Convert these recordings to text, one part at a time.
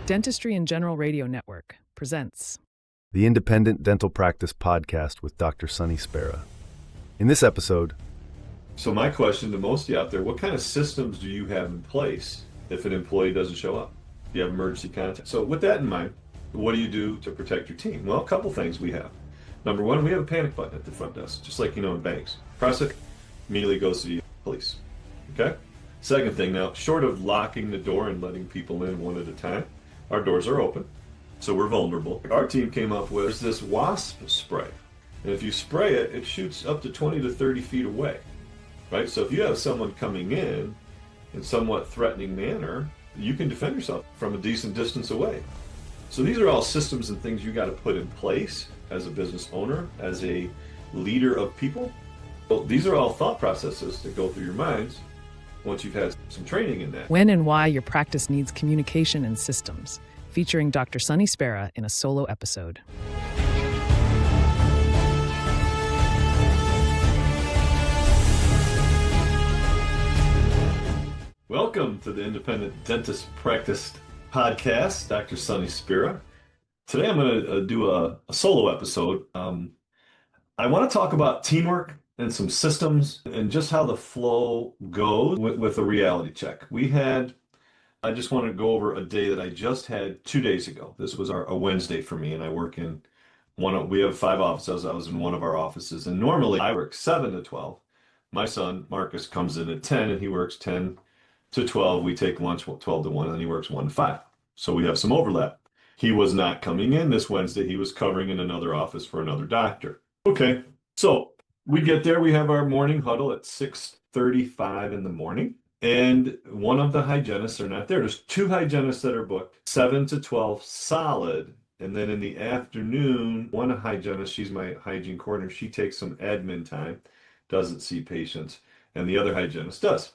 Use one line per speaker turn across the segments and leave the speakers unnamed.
Dentistry and General Radio Network presents
the Independent Dental Practice Podcast with Dr. Sonny Spera. In this episode,
so my question to most of you out there, what kind of systems do you have in place if an employee doesn't show up? Do you have emergency contact? So with that in mind, what do you do to protect your team? Well, a couple things we have. Number one, we have a panic button at the front desk, just like in banks. Press it, immediately goes to the police. Okay? Second thing, now, short of locking the door and letting people in one at a time, our doors are open, so we're vulnerable. Our team came up with this wasp spray. And if you spray it, it shoots up to 20 to 30 feet away. Right? So if you have someone coming in somewhat threatening manner, you can defend yourself from a decent distance away. So these are all systems and things you got to put in place as a business owner, as a leader of people. Well, these are all thought processes that go through your minds once you've had some training in that.
When and Why Your Practice Needs Communication and Systems, featuring Dr. Sonny Spera in a solo episode.
Welcome to the Independent Dentist Practice Podcast, Dr. Sonny Spera. Today I'm going to do a solo episode. I want to talk about teamwork and some systems and just how the flow goes with a reality check. I just want to go over a day that I just had 2 days ago. This was a Wednesday for me, and I work in we have 5 offices. I was in one of our offices, and normally I work 7 to 12. My son, Marcus, comes in at 10, and he works 10 to 12. We take lunch 12 to 1, and he works 1 to 5. So we have some overlap. He was not coming in this Wednesday. He was covering in another office for another doctor. Okay, so we get there. We have our morning huddle at 6:35 in the morning, and one of the hygienists are not there. There's 2 hygienists that are booked, 7 to 12 solid, and then in the afternoon, one hygienist, she's my hygiene coordinator, she takes some admin time, doesn't see patients, and the other hygienist does.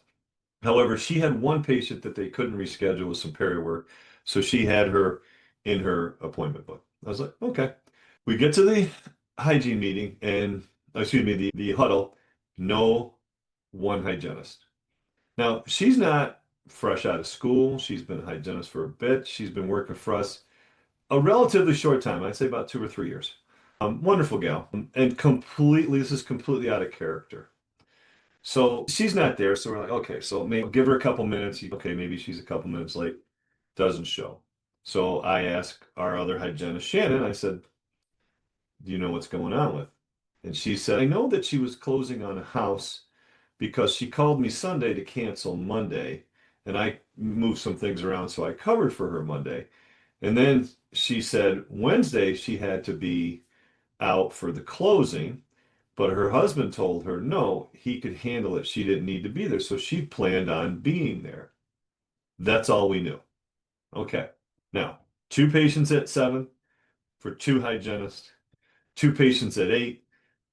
However, she had one patient that they couldn't reschedule with some peri work, so she had her in her appointment book. I was like, okay. We get to the hygiene meeting, and the huddle, no one hygienist. Now, she's not fresh out of school. She's been a hygienist for a bit. She's been working for us a relatively short time. I'd say about 2 or 3 years. Wonderful gal, and this is completely out of character. So she's not there, so we're like, okay, so maybe give her a couple minutes. Okay, maybe she's a couple minutes late, doesn't show. So I asked our other hygienist, Shannon, I said, do you know what's going on with? And she said, I know that she was closing on a house because she called me Sunday to cancel Monday, and I moved some things around, so I covered for her Monday. And then she said Wednesday she had to be out for the closing, but her husband told her no, he could handle it. She didn't need to be there, so she planned on being there. That's all we knew. Okay. Now, 2 patients at 7 for 2 hygienists, 2 patients at 8,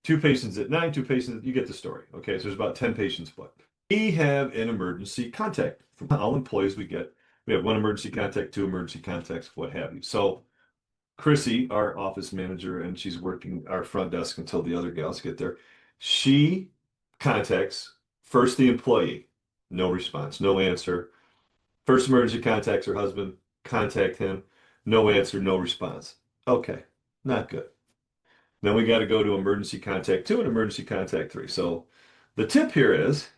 2 patients at 9, 2 patients, you get the story. Okay, so there's about 10 patients booked. We have an emergency contact from all employees we get. We have 1 emergency contact, 2 emergency contacts, what have you. So Chrissy, our office manager, and she's working our front desk until the other gals get there. She contacts first the employee, no response, no answer. First emergency contacts her husband, contact him, no answer, no response. Okay, not good. Then we got to go to emergency contact 2 and emergency contact 3. So the tip here is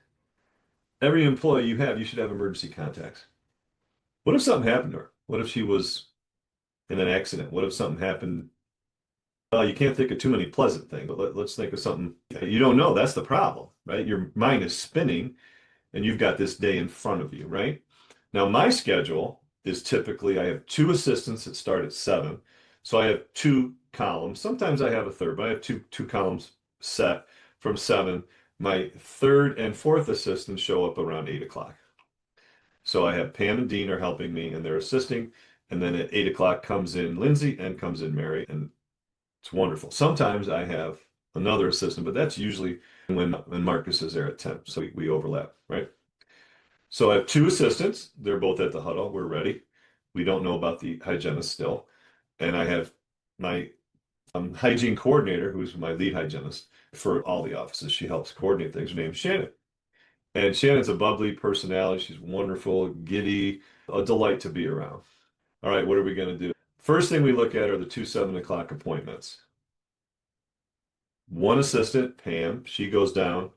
every employee you should have emergency contacts. What if something happened to her? What if she was in an accident? What if something happened? Well, you can't think of too many pleasant things, but let's think of something you don't know. That's the problem, right? Your mind is spinning and you've got this day in front of you, right? Now, my schedule is typically I have 2 assistants that start at 7. So I have 2 columns. Sometimes I have a third, but I have two columns set from 7. My 3rd and 4th assistants show up around 8 o'clock. So I have Pam and Dean are helping me and they're assisting. And then at 8 o'clock comes in Lindsay and comes in Mary, and it's wonderful. Sometimes I have another assistant, but that's usually when Marcus is there at 10. So we overlap, right? So I have 2 assistants. They're both at the huddle. We're ready. We don't know about the hygienist still. And I have my hygiene coordinator, who's my lead hygienist for all the offices. She helps coordinate things. Her name's Shannon. And Shannon's a bubbly personality. She's wonderful, giddy, a delight to be around. All right, what are we going to do? First thing we look at are the two 7 o'clock appointments. One assistant, Pam, she goes down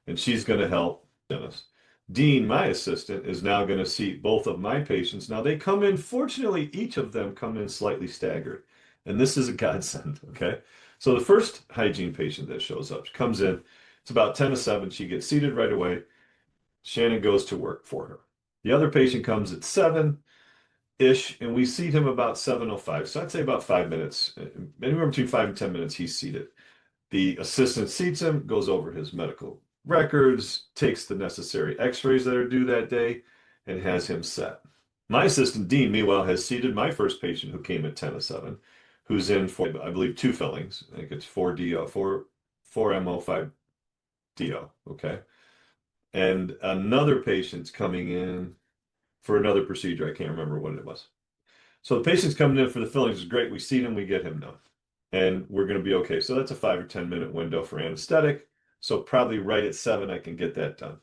and she's going to help Dennis. Dean, my assistant, is now going to see both of my patients. Now they come in, fortunately, each of them come in slightly staggered. And this is a godsend, okay? So the first hygiene patient that shows up comes in, it's about 10 to 7. She gets seated right away. Shannon goes to work for her. The other patient comes at 7-ish, and we seat him about 7:05. So I'd say about 5 minutes, anywhere between 5 and 10 minutes, he's seated. The assistant seats him, goes over his medical records, takes the necessary x-rays that are due that day, and has him set. My assistant, Dean, meanwhile, has seated my first patient who came at 10 to 7, who's in for, I believe, 2 fillings. I think it's 4 DO, 4 MO, 5 DO, okay? And another patient's coming in for another procedure. I can't remember what it was. So the patient's coming in for the fillings is great. We seat him, we get him done. And we're going to be okay. So that's a 5 or 10 minute window for anesthetic. So probably right at 7, I can get that done.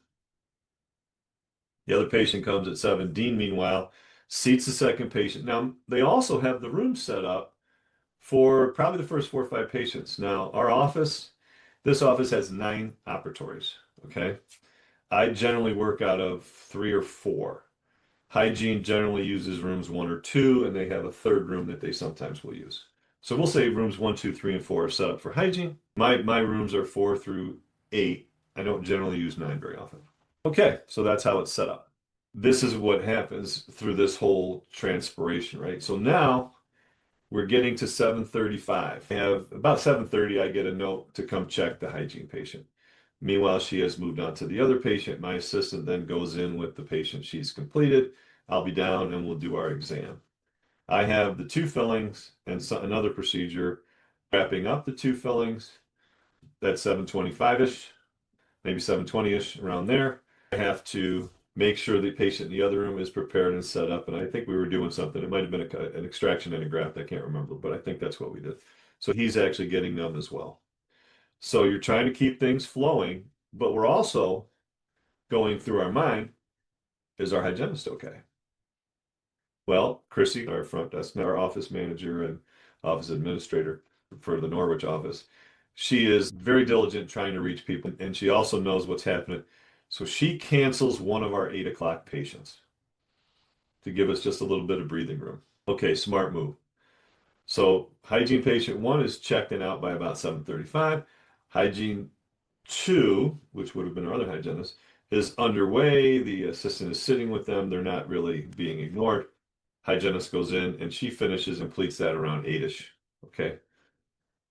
The other patient comes at 7. Dean, meanwhile, seats the second patient. Now, they also have the room set up for probably the first 4 or 5 patients. Now, our office, this office has 9 operatories, okay? I generally work out of 3 or 4. Hygiene generally uses rooms 1 or 2, and they have a third room that they sometimes will use. So we'll say rooms 1, 2, 3, and 4 are set up for hygiene. My rooms are 4 through 8. I don't generally use 9 very often. Okay, so that's how it's set up. This is what happens through this whole transpiration, right? So now we're getting to 7:35. I have about 7:30, I get a note to come check the hygiene patient. Meanwhile, she has moved on to the other patient. My assistant then goes in with the patient she's completed. I'll be down and we'll do our exam. I have the 2 fillings and another procedure wrapping up the 2 fillings. That's 7:25-ish, maybe 7:20-ish, around there. I have to make sure the patient in the other room is prepared and set up. And I think we were doing something. It might have been an extraction and a graft. I can't remember, but I think that's what we did. So he's actually getting them as well. So you're trying to keep things flowing, but we're also going through our mind, is our hygienist okay? Well, Chrissy, our front desk, our office manager and office administrator for the Norwich office, she is very diligent trying to reach people, and she also knows what's happening. So she cancels one of our 8 o'clock patients to give us just a little bit of breathing room. Okay, smart move. So hygiene patient 1 is checked and out by about 7:35. Hygiene 2, which would have been our other hygienist, is underway. The assistant is sitting with them. They're not really being ignored. Hygienist goes in and she finishes and completes that around 8-ish. Okay.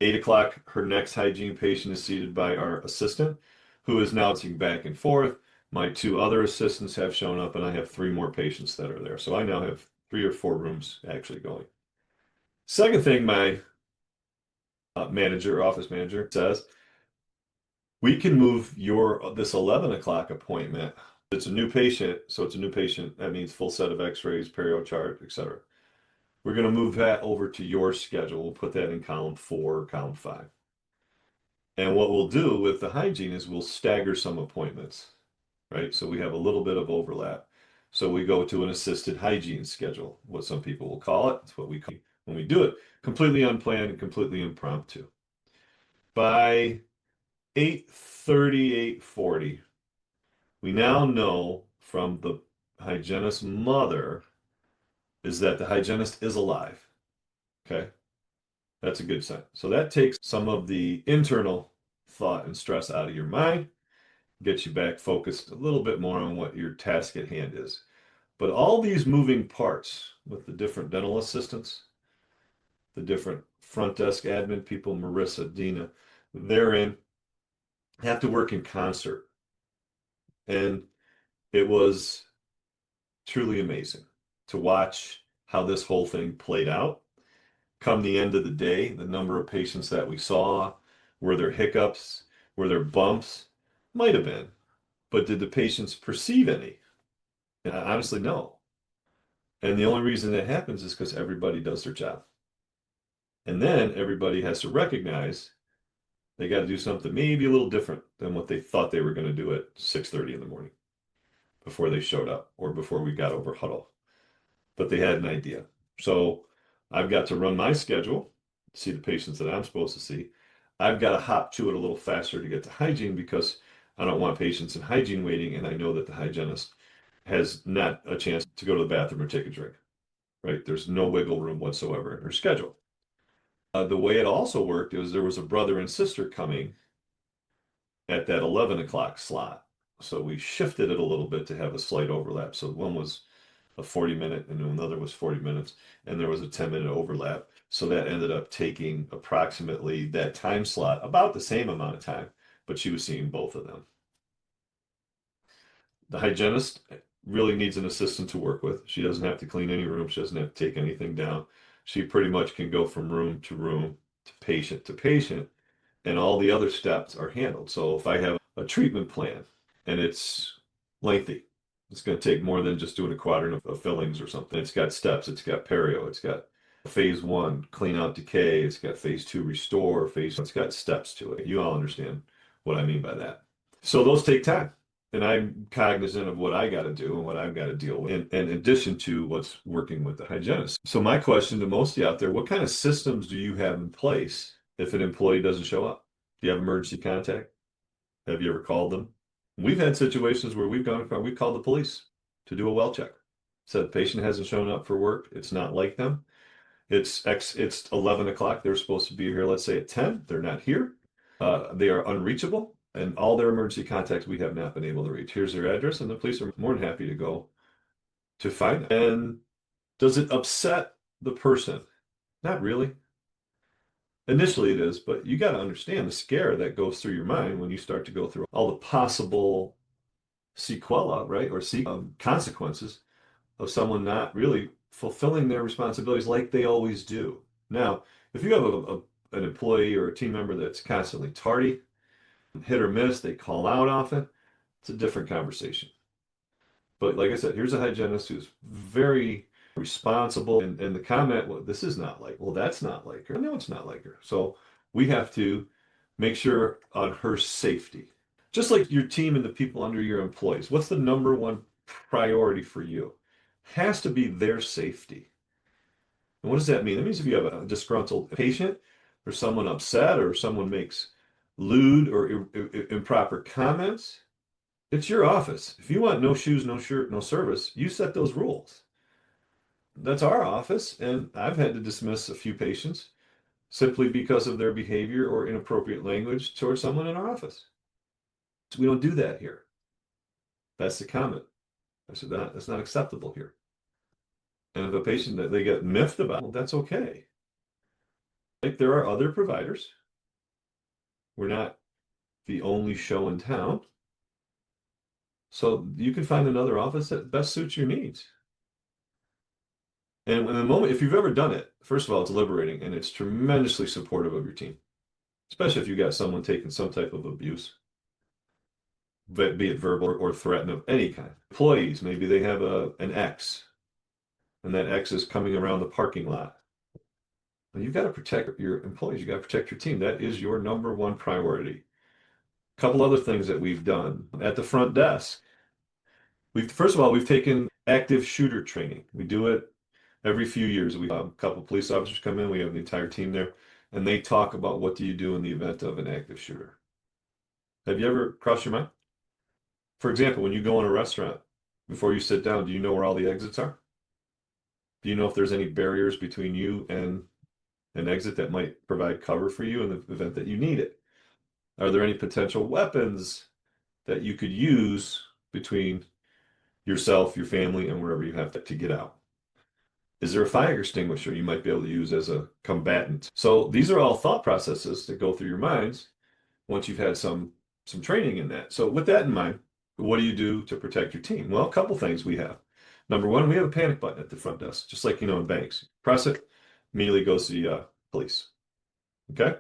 8 o'clock, her next hygiene patient is seated by our assistant, who is now bouncing back and forth. My 2 other assistants have shown up, and I have 3 more patients that are there. So I now have 3 or 4 rooms actually going. Second thing, my office manager says, we can move this 11 o'clock appointment. It's a new patient, so it's a new patient. That means full set of x-rays, perio chart, etc. We're going to move that over to your schedule. We'll put that in column 4 or column 5. And what we'll do with the hygiene is we'll stagger some appointments, right? So we have a little bit of overlap. So we go to an assisted hygiene schedule, what some people will call it. It's what we call it when we do it. Completely unplanned and completely impromptu. By 8:30, 8:40, we now know from the hygienist's mother is that the hygienist is alive. Okay? That's a good sign. So that takes some of the internal thought and stress out of your mind, gets you back focused a little bit more on what your task at hand is. But all these moving parts with the different dental assistants, the different front desk admin people, Marissa, Dina, therein have to work in concert. And it was truly amazing to watch how this whole thing played out. Come the end of the day, the number of patients that we saw, were there hiccups, were there bumps? Might have been. But did the patients perceive any? Honestly, no. And the only reason that happens is because everybody does their job. And then everybody has to recognize they got to do something maybe a little different than what they thought they were going to do at 6:30 in the morning before they showed up or before we got over huddle. But they had an idea. So I've got to run my schedule, see the patients that I'm supposed to see. I've got to hop to it a little faster to get to hygiene because I don't want patients in hygiene waiting, and I know that the hygienist has not a chance to go to the bathroom or take a drink, right? There's no wiggle room whatsoever in her schedule. The way it also worked is there was a brother and sister coming at that 11 o'clock slot. So we shifted it a little bit to have a slight overlap. So one was a 40-minute and another was 40 minutes, and there was a 10-minute overlap. So that ended up taking approximately that time slot, about the same amount of time, but she was seeing both of them. The hygienist really needs an assistant to work with. She doesn't have to clean any room. She doesn't have to take anything down. She pretty much can go from room to patient, and all the other steps are handled. So if I have a treatment plan and it's lengthy, it's going to take more than just doing a quadrant of fillings or something. It's got steps, it's got perio, it's got phase 1, clean out decay, it's got phase 2, restore, it's got steps to it. You all understand what I mean by that. So those take time. And I'm cognizant of what I got to do and what I've got to deal with, in addition to what's working with the hygienist. So my question to most of you out there, what kind of systems do you have in place if an employee doesn't show up? Do you have emergency contact? Have you ever called them? We've had situations where we called the police to do a well check. Said the patient hasn't shown up for work. It's not like them. It's 11 o'clock. They're supposed to be here, let's say at 10. They're not here. They are unreachable. And all their emergency contacts we have not been able to reach. Here's their address, and the police are more than happy to go to find them. And does it upset the person? Not really. Initially it is, but you got to understand the scare that goes through your mind when you start to go through all the possible sequela, right, or consequences of someone not really fulfilling their responsibilities like they always do. Now, if you have an employee or a team member that's constantly tardy, hit or miss, they call out often, it's a different conversation. But like I said, here's a hygienist who's very responsible. And the comment, well, this is not like, well, that's not like her. No, it's not like her. So we have to make sure on her safety. Just like your team and the people under your employees, what's the number one priority for you? Has to be their safety. And what does that mean? That means if you have a disgruntled patient or someone upset or someone makes lewd or improper comments, it's your office. If you want no shoes, no shirt, no service, you set those rules. That's our office, and I've had to dismiss a few patients simply because of their behavior or inappropriate language towards someone in our office. We don't do that here. That's the comment. I said that's not acceptable here. And if a patient that they get miffed about, well, that's okay. Like there are other providers. We're not the only show in town. So you can find another office that best suits your needs. And in the moment, if you've ever done it, first of all, it's liberating and it's tremendously supportive of your team, especially if you got someone taking some type of abuse, be it verbal or threatened of any kind. Employees, maybe they have an ex, and that ex is coming around the parking lot. And you've got to protect your employees. You've got to protect your team. That is your number one priority. A couple other things that we've done at the front desk. First of all, we've taken active shooter training. We do it every few years. We have a couple of police officers come in. We have the entire team there, and they talk about what do you do in the event of an active shooter. Have you ever crossed your mind? For example, when you go in a restaurant, before you sit down, do you know where all the exits are? Do you know if there's any barriers between you and an exit that might provide cover for you in the event that you need it? Are there any potential weapons that you could use between yourself, your family, and wherever you have to get out? Is there a fire extinguisher you might be able to use as a combatant? So these are all thought processes that go through your minds once you've had some training in that. So with that in mind, what do you do to protect your team? Well, a couple things we have. Number one, we have a panic button at the front desk, just like in banks. Press it, immediately goes to the police. Okay?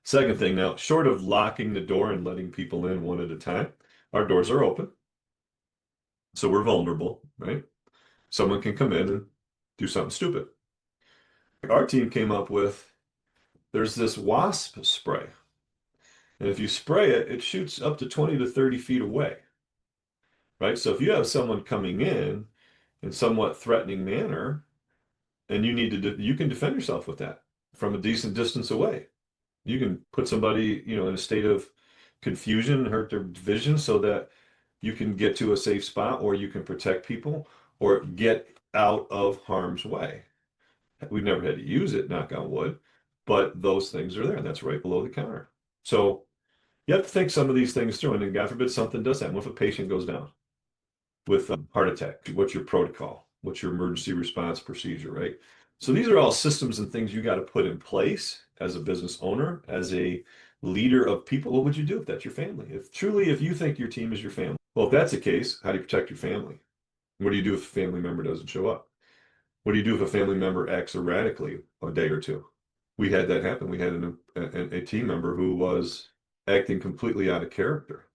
Second thing, now, short of locking the door and letting people in one at a time, our doors are open. So we're vulnerable, right? Someone can come in and do something stupid. Our team came up with, there's this wasp spray. And if you spray it, it shoots up to 20 to 30 feet away, right? So if you have someone coming in somewhat threatening manner, and you need to, you can defend yourself with that from a decent distance away. You can put somebody, in a state of confusion, hurt their vision so that you can get to a safe spot, or you can protect people or get out of harm's way. We've never had to use it, knock on wood, but those things are there, and that's right below the counter. So you have to think some of these things through, and then God forbid something does happen. What if a patient goes down with a heart attack? What's your protocol? What's your emergency response procedure, right? So these are all systems and things you got to put in place as a business owner, as a leader of people. What would you do if that's your family? If you think your team is your family, well, if that's the case, how do you protect your family? What do you do if a family member doesn't show up? What do you do if a family member acts erratically a day or two? We had that happen. We had a team member who was acting completely out of character.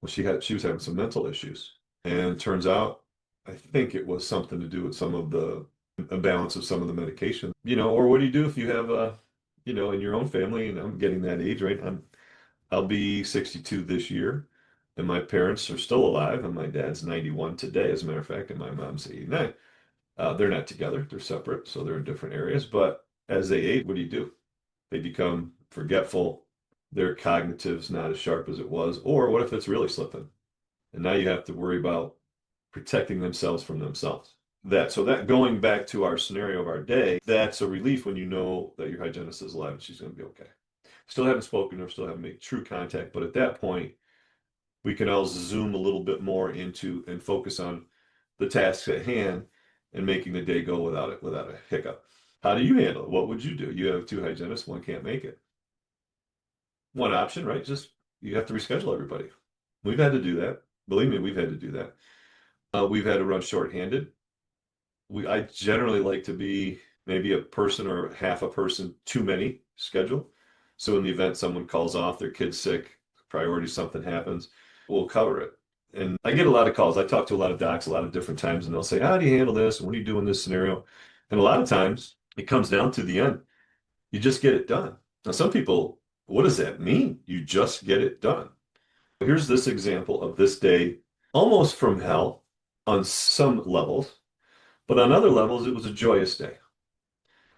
Well, she was having some mental issues, and turns out, I think it was something to do with some of the imbalance of some of the medication. Or what do you do if you have in your own family? And I'm getting that age, right? I'll be 62 this year, and my parents are still alive, and my dad's 91 today, as a matter of fact, and my mom's 89. They're not together, they're separate, so they're in different areas. But as they age, what do? They become forgetful. Their cognitive's not as sharp as it was. Or what if it's really slipping? And now you have to worry about protecting themselves from themselves. So that going back to our scenario of our day, that's a relief when you know that your hygienist is alive and she's going to be okay. Still haven't spoken or still haven't made true contact, but at that point, we can all zoom a little bit more into and focus on the tasks at hand and making the day go without a hiccup. How do you handle it? What would you do? You have two hygienists, one can't make it. One option, right? Just you have to reschedule everybody. We've had to do that. Believe me, we've had to do that. We've had to run shorthanded. I generally like to be maybe a person or half a person too many schedule. So in the event someone calls off, their kid's sick, priority, something happens, we'll cover it. And I get a lot of calls. I talk to a lot of docs a lot of different times, and they'll say, how do you handle this? And what do you do in this scenario? And a lot of times it comes down to the end. You just get it done. Now, some people, what does that mean? You just get it done. Here's this example of this day, almost from hell on some levels, but on other levels, it was a joyous day.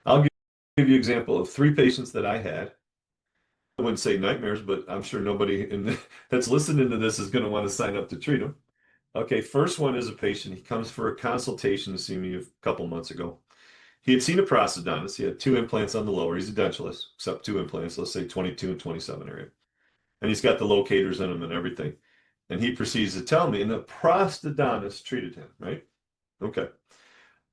I'll give you an example of 3 patients that I had. I wouldn't say nightmares, but I'm sure nobody that's listening to this is going to want to sign up to treat them. Okay, first one is a patient. He comes for a consultation to see me a couple months ago. He had seen a prosthodontist. He had 2 implants on the lower. He's a dentulist, except 2 implants, let's say 22 and 27 area. And he's got the locators in them and everything. And he proceeds to tell me, and the prosthodontist treated him, right? Okay.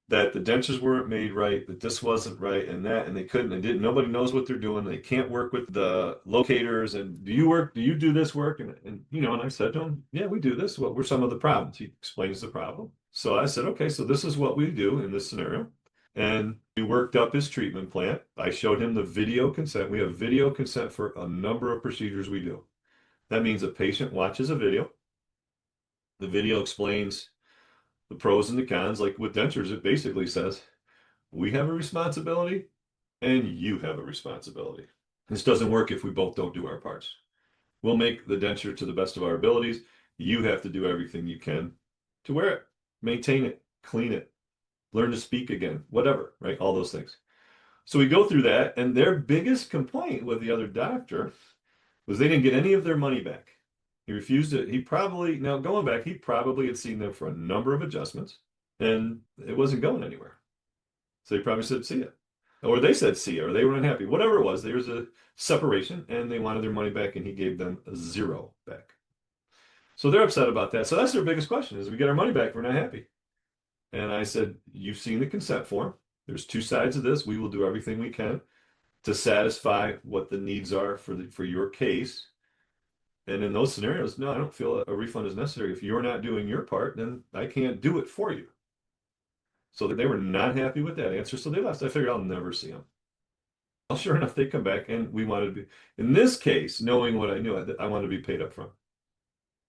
That the dentures weren't made right, that this wasn't right, and they couldn't, they didn't, nobody knows what they're doing. They can't work with the locators. And do you do this work? And I said to him, yeah, we do this. What were some of the problems? He explains the problem. So I said, okay, so this is what we do in this scenario. And we worked up his treatment plan. I showed him the video consent. We have video consent for a number of procedures we do. That means a patient watches a video. The video explains the pros and the cons. Like with dentures, it basically says, we have a responsibility and you have a responsibility. This doesn't work if we both don't do our parts. We'll make the denture to the best of our abilities. You have to do everything you can to wear it, maintain it, clean it, learn to speak again, whatever, right? All those things. So we go through that, and their biggest complaint with the other doctor was they didn't get any of their money back. He refused it. Now going back, he probably had seen them for a number of adjustments, and it wasn't going anywhere. So he probably said, see ya. Or they said, see ya, or they were unhappy. Whatever it was, there was a separation, and they wanted their money back, and he gave them 0 back. So they're upset about that. So that's their biggest question is we get our money back, we're not happy. And I said, you've seen the consent form. There's 2 sides of this. We will do everything we can to satisfy what the needs are for your case. And in those scenarios, no, I don't feel a refund is necessary. If you're not doing your part, then I can't do it for you. So they were not happy with that answer. So they left. I figured I'll never see them. Well, sure enough, they come back, and we wanted to be, in this case, knowing what I knew, I wanted to be paid up front,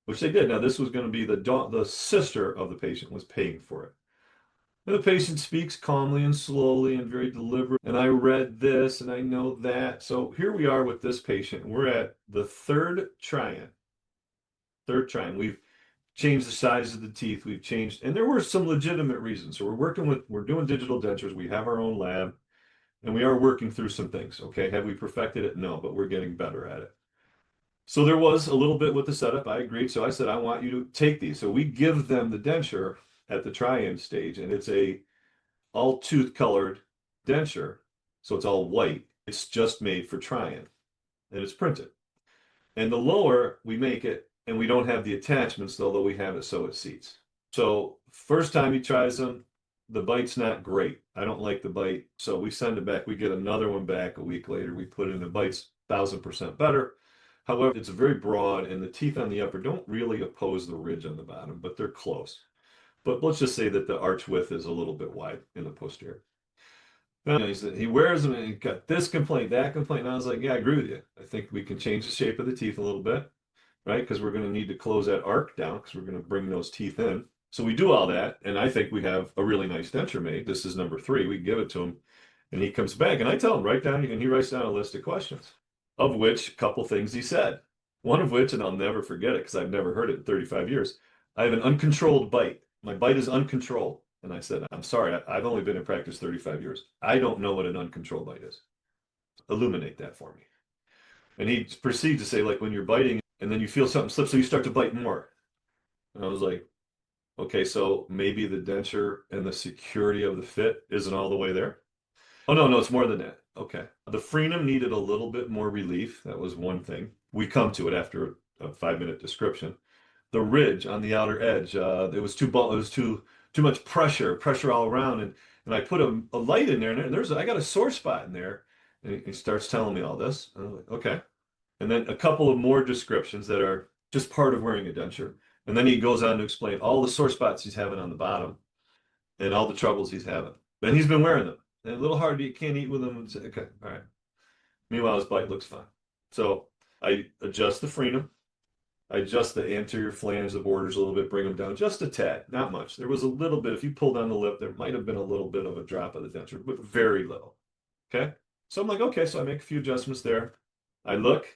which they did. Now, this was going to be the sister of the patient was paying for it. And the patient speaks calmly and slowly and very deliberate. And I read this and I know that. So here we are with this patient. We're at the third try-in. We've changed the size of the teeth. We've changed, and there were some legitimate reasons. So we're doing digital dentures. We have our own lab, and we are working through some things. Okay. Have we perfected it? No, but we're getting better at it. So there was a little bit with the setup. I agreed. So I said, I want you to take these. So we give them the denture at the try-in stage, and it's a all tooth colored denture. So it's all white. It's just made for try-in, and it's printed. And the lower, we make it, and we don't have the attachments, although we have it so it seats. So first time he tries them, the bite's not great. I don't like the bite. So we send it back. We get another one back a week later. We put in, the bite's 1,000% better. However, it's very broad, and the teeth on the upper don't really oppose the ridge on the bottom, but they're close. But let's just say that the arch width is a little bit wide in the posterior. And he said he wears them, and he got this complaint, that complaint. And I was like, yeah, I agree with you. I think we can change the shape of the teeth a little bit, right? Because we're going to need to close that arc down because we're going to bring those teeth in. So we do all that, and I think we have a really nice denture made. This is number 3. We give it to him, and he comes back, and I tell him, write down, and he writes down a list of questions, of which a couple things he said. One of which, and I'll never forget it because I've never heard it in 35 years, I have an uncontrolled bite. My bite is uncontrolled. And I said, I'm sorry, I've only been in practice 35 years. I don't know what an uncontrolled bite is. Illuminate that for me. And he proceeds to say, like, when you're biting and then you feel something slip, so you start to bite more. And I was like, okay, so maybe the denture and the security of the fit isn't all the way there. Oh, no, it's more than that. Okay. The frenum needed a little bit more relief. That was one thing. We come to it after a 5-minute description. The ridge on the outer edge, it was too much pressure all around. And I put a light in there, and I got a sore spot in there. And he starts telling me all this. And I'm like, okay. And then a couple of more descriptions that are just part of wearing a denture. And then he goes on to explain all the sore spots he's having on the bottom and all the troubles he's having. And he's been wearing them. And a little hard to eat, can't eat with them. And say, okay, all right. Meanwhile, his bite looks fine. So I adjust the frenum. I adjust the anterior flange, the borders a little bit, bring them down just a tad, not much. There was a little bit, if you pulled on the lip, there might have been a little bit of a drop of the denture, but very little. Okay. So I'm like, okay, so I make a few adjustments there. I look,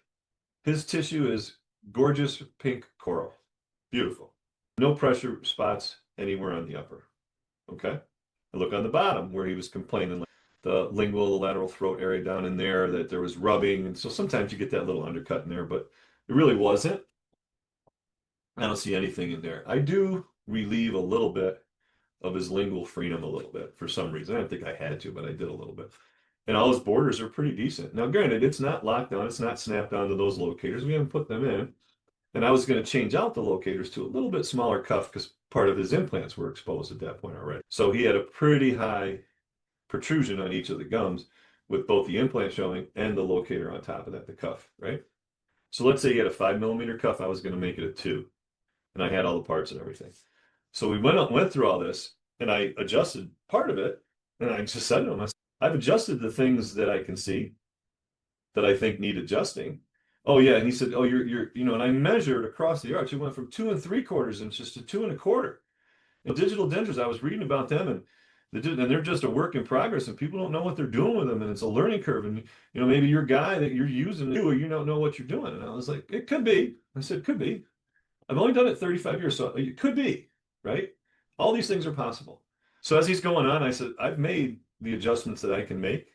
his tissue is gorgeous pink coral. Beautiful. No pressure spots anywhere on the upper. Okay. I look on the bottom where he was complaining, like the lingual, the lateral throat area down in there, that there was rubbing. And so sometimes you get that little undercut in there, but it really wasn't. I don't see anything in there. I do relieve a little bit of his lingual frenum a little bit for some reason. I don't think I had to, but I did a little bit. And all his borders are pretty decent. Now, granted, it's not locked down. It's not snapped onto those locators. We haven't put them in. And I was going to change out the locators to a little bit smaller cuff because part of his implants were exposed at that point already. So he had a pretty high protrusion on each of the gums with both the implant showing and the locator on top of that, the cuff, right? So let's say he had a 5mm cuff. I was going to make it a 2. And I had all the parts and everything. So we went through all this, and I adjusted part of it. And I just said to him, I've adjusted the things that I can see that I think need adjusting. Oh yeah. And he said, oh, and I measured across the arch. It went from 2 3/4 inches to 2 1/4. Digital dentures, I was reading about them, and they're just a work in progress, and people don't know what they're doing with them, and it's a learning curve. And maybe your guy that you're using, or you don't know what you're doing. And I was like, it could be. I said, could be. I've only done it 35 years, so it could be, right? All these things are possible. So as he's going on, I said, I've made the adjustments that I can make.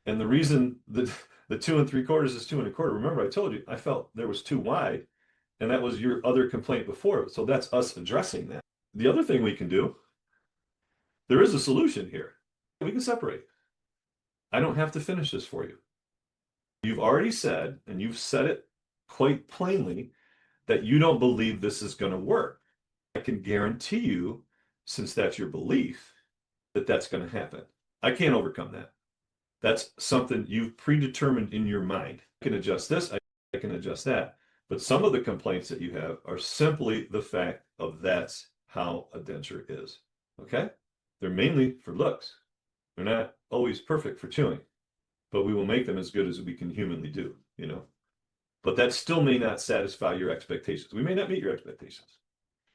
And the reason that the 2 3/4 is 2 1/4, remember I told you, I felt there was too wide, and that was your other complaint before. So that's us addressing that. The other thing we can do, there is a solution here. We can separate. I don't have to finish this for you. You've already said, and you've said it quite plainly, that you don't believe this is going to work. I can guarantee you, since that's your belief, that that's going to happen. I can't overcome that. That's something you've predetermined in your mind. I can adjust this, I can adjust that. But some of the complaints that you have are simply the fact of that's how a denture is. Okay? They're mainly for looks. They're not always perfect for chewing, but we will make them as good as we can humanly do, But that still may not satisfy your expectations. We may not meet your expectations.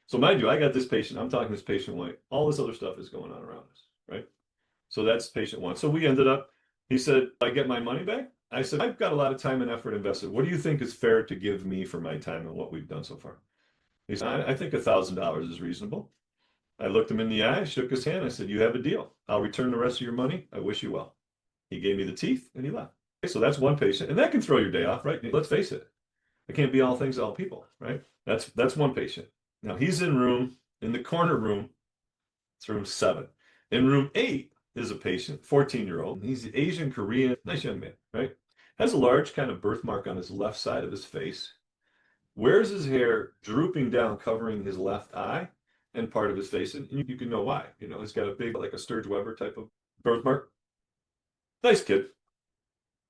So mind you, I got this patient, I'm talking this patient way. All this other stuff is going on around us, right? So that's patient 1. So we ended up, he said, I get my money back? I said, I've got a lot of time and effort invested. What do you think is fair to give me for my time and what we've done so far? He said, I think $1,000 is reasonable. I looked him in the eye, shook his hand. I said, you have a deal. I'll return the rest of your money. I wish you well. He gave me the teeth and he left. Okay, so that's one patient. And that can throw your day off, right? Let's face it. It can't be all things to all people, right? That's one patient. Now he's in the corner room. It's room 7. In room 8 is a patient, 14-year-old. He's Asian Korean, nice young man, right? Has a large kind of birthmark on his left side of his face. Wears his hair drooping down, covering his left eye and part of his face. And you can know why. You know, he's got a big, like a Sturge Weber type of birthmark. Nice kid.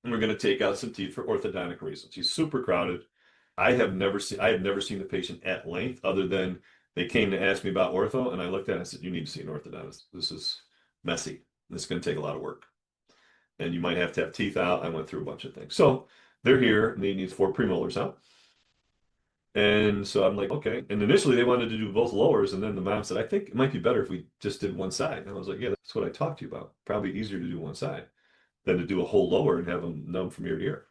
And we're going to take out some teeth for orthodontic reasons. He's super crowded. I have never seen the patient at length other than they came to ask me about ortho, and I looked at it and said, you need to see an orthodontist. This is messy. This is going to take a lot of work. And you might have to have teeth out. I went through a bunch of things. So they're here, and they need 4 premolars out. And so I'm like, okay. And initially they wanted to do both lowers, and then the mom said, I think it might be better if we just did one side. And I was like, yeah, that's what I talked to you about. Probably easier to do one side than to do a whole lower and have them numb from ear to ear.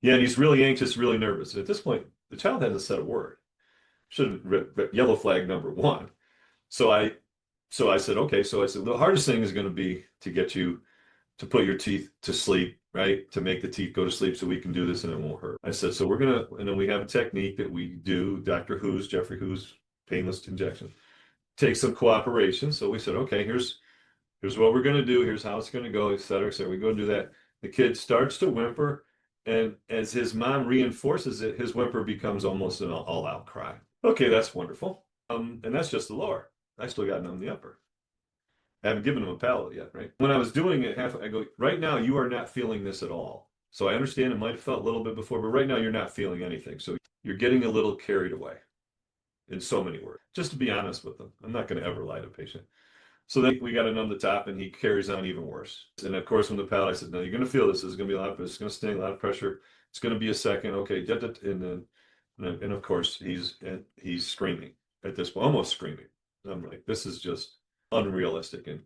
Yeah, and he's really anxious, really nervous. And at this point, the child hasn't said a word. Should have yellow flag number 1. So I said, okay. So I said, the hardest thing is going to be to get you to put your teeth to sleep, right? To make the teeth go to sleep so we can do this and it won't hurt. I said, so we're going to, and then we have a technique that we do, Jeffrey Who's painless injection. Takes some cooperation. So we said, okay, here's what we're going to do. Here's how it's going to go, et cetera, et cetera. We go and do that. The kid starts to whimper. And as his mom reinforces it, his whimper becomes almost an all-out cry. Okay, that's wonderful. And that's just the lower. I still got none the upper. I haven't given him a palate yet, right? When I was doing it, I go, right now you are not feeling this at all. So I understand it might have felt a little bit before, but right now you're not feeling anything. So you're getting a little carried away in so many words. Just to be honest with them. I'm not going to ever lie to a patient. So then we got to numb the top, and he carries on even worse. And of course, from the palate, I said, no, you're going to feel this. There's going to be a lot of, it's going to sting, a lot of pressure. It's going to be a second. Okay. And of course, he's screaming at this point, almost screaming. I'm like, this is just unrealistic and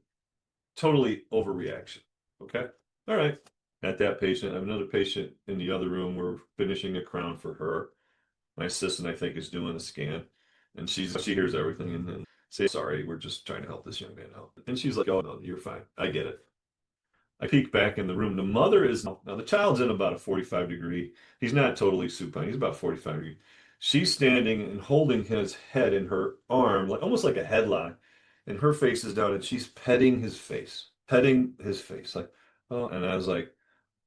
totally overreaction. Okay. All right. At that patient, I have another patient in the other room. We're finishing a crown for her. My assistant, I think, is doing a scan, and she hears everything and then say, sorry, we're just trying to help this young man out. And she's like, oh, no, you're fine. I get it. I peek back in the room. The mother is, now the child's in about a 45 degree. He's not totally supine. He's about 45 degree. She's standing and holding his head in her arm, like almost like a headlock. And her face is down and she's petting his face. Like, oh, and I was like,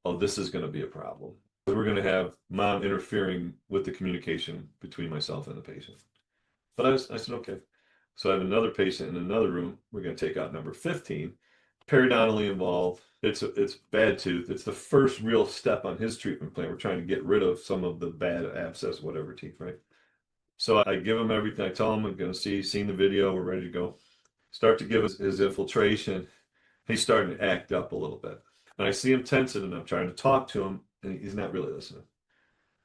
oh, this is going to be a problem. We're going to have mom interfering with the communication between myself and the patient. But I said, okay. So I have another patient in another room. We're going to take out number 15, periodontally involved. It's bad tooth. It's the first real step on his treatment plan. We're trying to get rid of some of the bad abscess, whatever teeth, right? So I give him everything. I tell him I'm going to seen the video. We're ready to go. Start to give his infiltration. He's starting to act up a little bit. And I see him tensing, and I'm trying to talk to him, and he's not really listening.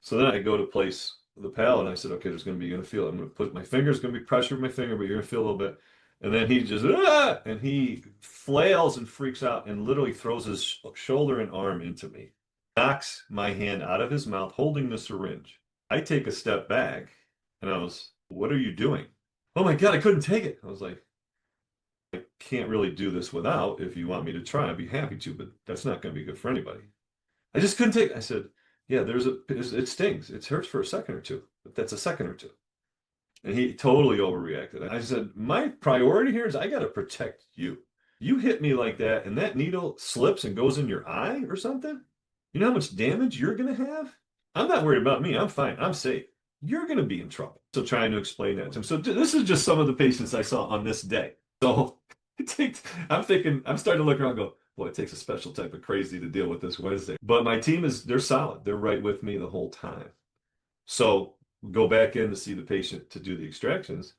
So then I go to place the palate, and I said, okay, you're going to feel it. I'm going to put my finger's going to be pressure with my finger, but you're going to feel a little bit. And then he just, and he flails and freaks out and literally throws his shoulder and arm into me. Knocks my hand out of his mouth, holding the syringe. I take a step back, and I was, what are you doing? Oh my God, I couldn't take it. I was like, I can't really do this without. If you want me to try, I'd be happy to, but that's not going to be good for anybody. I just couldn't take it. I said, yeah, it stings. It hurts for a second or two, but that's a second or two. And he totally overreacted. I said, my priority here is I got to protect you. You hit me like that, and that needle slips and goes in your eye or something. You know how much damage you're going to have? I'm not worried about me. I'm fine. I'm safe. You're going to be in trouble. So trying to explain that to him. So this is just some of the patients I saw on this day. So I'm starting to look around and go, boy, it takes a special type of crazy to deal with this Wednesday. But my team they're solid. They're right with me the whole time. So go back in to see the patient to do the extractions.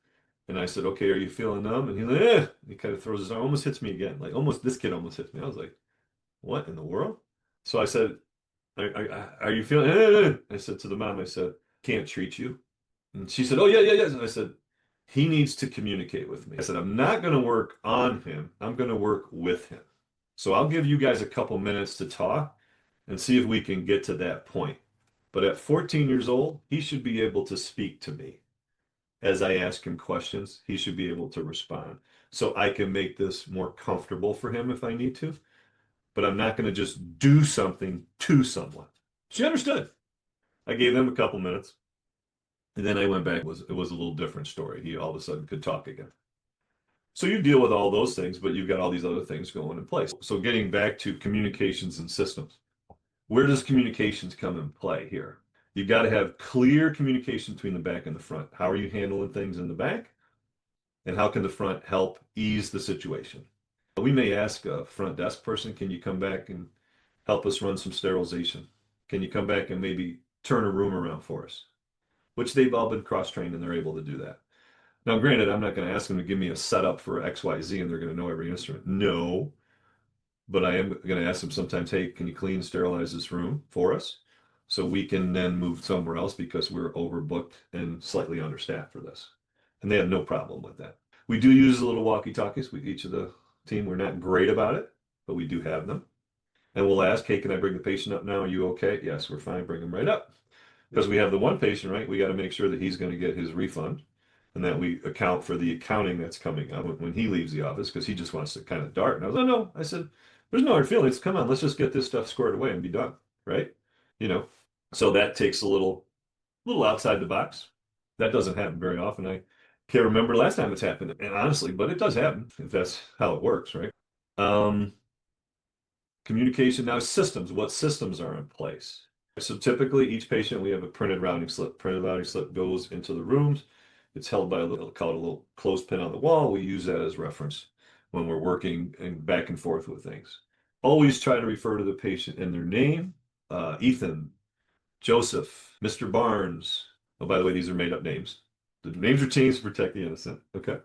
And I said, okay, are you feeling numb? And he's like, eh. He kind of throws his arm, almost hits me again. Like this kid almost hits me. I was like, what in the world? So I said, are you feeling, I said to the mom, I said, can't treat you. And she said, oh, yeah. And I said, he needs to communicate with me. I said, I'm not going to work on him. I'm going to work with him. So I'll give you guys a couple minutes to talk and see if we can get to that point. But at 14 years old, he should be able to speak to me. as I ask him questions, he should be able to respond. So I can make this more comfortable for him if I need to, but I'm not going to just do something to someone. She understood. I gave him a couple minutes, and then I went back. It was a little different story. He all of a sudden could talk again. So you deal with all those things, but you've got all these other things going in place. So getting back to communications and systems, where does communications come in play here? You've got to have clear communication between the back and the front. How are you handling things in the back? And how can the front help ease the situation? We may ask a front desk person, can you come back and help us run some sterilization? Can you come back and maybe turn a room around for us? Which they've all been cross-trained and they're able to do that. Now, granted, I'm not going to ask them to give me a setup for XYZ and they're going to know every instrument. No, but I am going to ask them sometimes, hey, can you clean and sterilize this room for us? So we can then move somewhere else because we're overbooked and slightly understaffed for this. And they have no problem with that. We do use a little walkie-talkies with each of the team. We're not great about it, but we do have them. And we'll ask, hey, can I bring the patient up now? Are you okay? Yes, we're fine. Bring him right up. Because we have the one patient, right? We got to make sure that he's going to get his refund and that we account for the accounting that's coming up when he leaves the office because he just wants to kind of dart. And I was like, no, I said, there's no hard feelings. Come on, let's just get this stuff squared away and be done, right? So that takes a little outside the box. That doesn't happen very often. I can't remember last time it's happened, and honestly, but it does happen if that's how it works, right? Communication now, systems. What systems are in place? So typically each patient, we have a printed routing slip. Printed routing slip goes into the rooms. It's held by a little clothespin on the wall. We use that as reference when we're working and back and forth with things. Always try to refer to the patient in their name. Ethan, Joseph, Mr. Barnes. Oh, by the way, these are made up names. The names are changed to protect the innocent. Okay.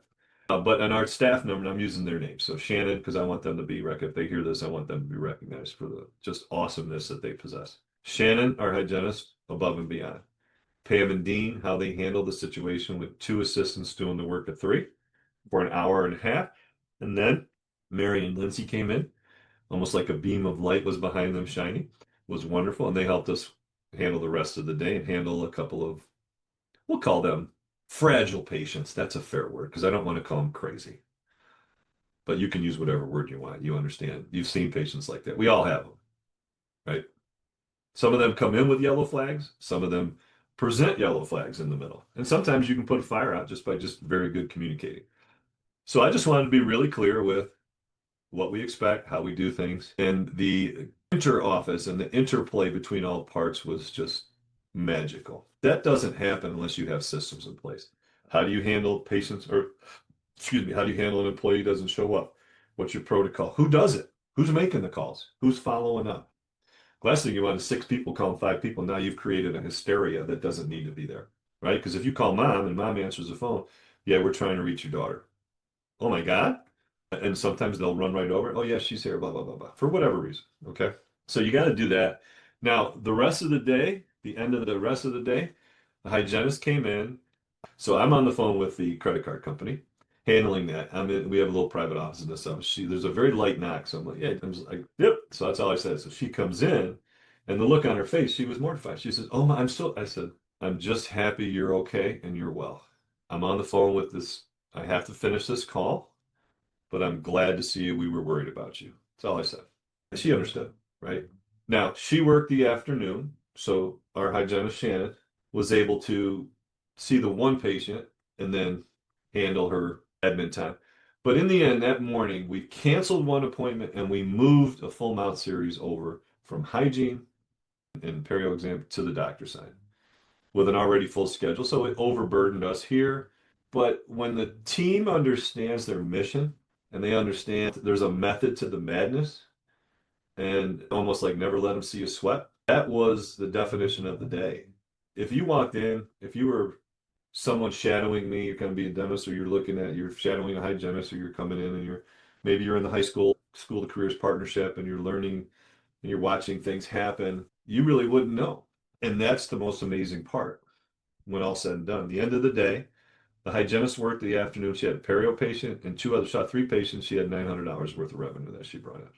But on our staff number, I'm using their names. So Shannon, because I want them to be if they hear this, I want them to be recognized for the just awesomeness that they possess. Shannon, our hygienist, above and beyond. Pam and Dean, how they handle the situation with 2 assistants doing the work of 3 for an hour and a half. And then Mary and Lindsay came in, almost like a beam of light was behind them shining. It was wonderful. And they helped us handle the rest of the day and handle a couple of, we'll call them fragile patients. That's a fair word because I don't want to call them crazy. But you can use whatever word you want. You understand. You've seen patients like that. We all have them, right? Some of them come in with yellow flags. Some of them present yellow flags in the middle. And sometimes you can put a fire out just by very good communicating. So I just wanted to be really clear with what we expect, how we do things. And the inter-office and the interplay between all parts was just magical. That doesn't happen unless you have systems in place. How do you handle patients, or excuse me, how do you handle an employee who doesn't show up? What's your protocol? Who does it? Who's making the calls? Who's following up? Last thing you want is 6 people calling 5 people. Now you've created a hysteria that doesn't need to be there, right? Because if you call mom and mom answers the phone, yeah, we're trying to reach your daughter. Oh my God. And sometimes they'll run right over. Oh yeah, she's here, blah, blah, blah, blah, for whatever reason. Okay. So you got to do that. Now, the rest of the day, the end of the rest of the day, the hygienist came in. So I'm on the phone with the credit card company handling that. We have a little private office in this house. There's a very light knock. So I'm like, yeah, I'm just like, yep. So that's all I said. So she comes in and the look on her face, she was mortified. She says, oh, I said, I'm just happy you're okay and you're well. I'm on the phone with this. I have to finish this call, but I'm glad to see you. We were worried about you. That's all I said. And she understood, right? Now, she worked the afternoon. So our hygienist, Shannon, was able to see the one patient and then handle her admin time. But in the end, that morning, we canceled one appointment and we moved a full mouth series over from hygiene and perio exam to the doctor's side with an already full schedule. So it overburdened us here. But when the team understands their mission and they understand there's a method to the madness and almost like never let them see you sweat, that was the definition of the day. If you walked in, if you were someone shadowing me, you're going to be a dentist, or you're shadowing a hygienist, or you're coming in and maybe you're in the high school to careers partnership and you're learning and you're watching things happen, you really wouldn't know. And that's the most amazing part when all said and done. The end of the day, the hygienist worked the afternoon. She had a perio patient and 3 patients. She had $900 worth of revenue that she brought in.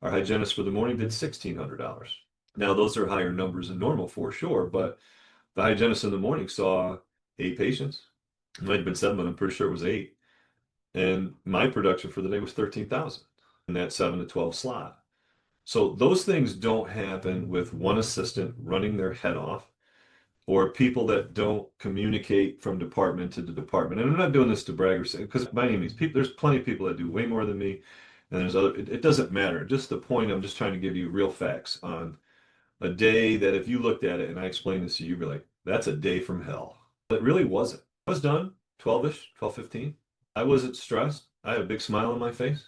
Our hygienist for the morning did $1,600. Now, those are higher numbers than normal for sure, but the hygienist in the morning saw 8 patients, It might have been 7, but I'm pretty sure it was 8. And my production for the day was 13,000 in that 7 to 12 slot. So those things don't happen with one assistant running their head off or people that don't communicate from department to the department. And I'm not doing this to brag or say, because by any means, there's plenty of people that do way more than me, and there's other, it doesn't matter. Just the point, I'm just trying to give you real facts on a day that if you looked at it and I explained this to you, you'd be like, that's a day from hell. It really wasn't. I was done 12-ish, 12:15. I wasn't stressed. I had a big smile on my face.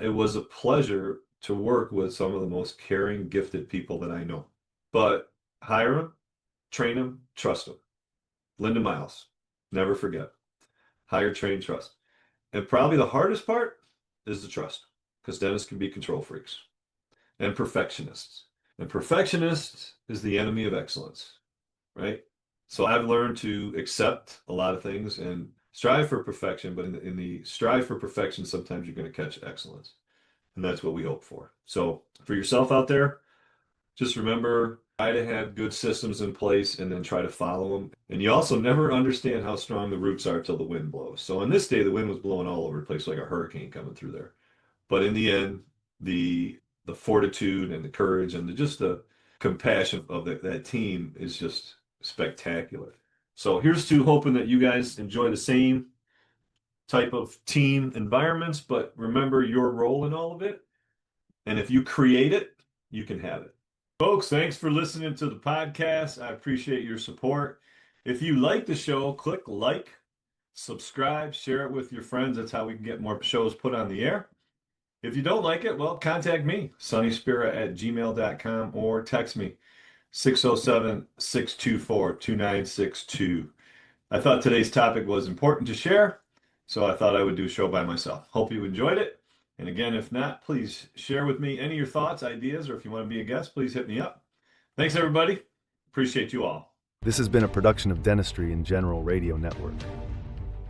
It was a pleasure to work with some of the most caring, gifted people that I know. But hire them, train them, trust them. Linda Miles, never forget. Hire, train, trust. And probably the hardest part is the trust, because dentists can be control freaks and perfectionists. And perfectionist is the enemy of excellence, right? So I've learned to accept a lot of things and strive for perfection, but in the strive for perfection, sometimes you're going to catch excellence. And that's what we hope for. So for yourself out there, just remember, try to have good systems in place and then try to follow them. And you also never understand how strong the roots are till the wind blows. So on this day, the wind was blowing all over the place like a hurricane coming through there. But in the end, the fortitude and the courage and just the compassion of that team is just spectacular. So here's to hoping that you guys enjoy the same type of team environments, but remember your role in all of it. And if you create it, you can have it. Folks, thanks for listening to the podcast. I appreciate your support. If you like the show, click like, subscribe, share it with your friends. That's how we can get more shows put on the air. If you don't like it, well, contact me, sonnyspera@gmail.com, or text me, 607-624-2962. I thought today's topic was important to share, so I thought I would do a show by myself. Hope you enjoyed it. And again, if not, please share with me any of your thoughts, ideas, or if you want to be a guest, please hit me up. Thanks, everybody. Appreciate you all.
This has been a production of Dentistry in General Radio Network.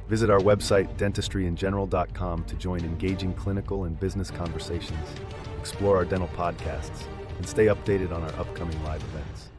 Visit our website, dentistryingeneral.com, to join engaging clinical and business conversations, explore our dental podcasts, and stay updated on our upcoming live events.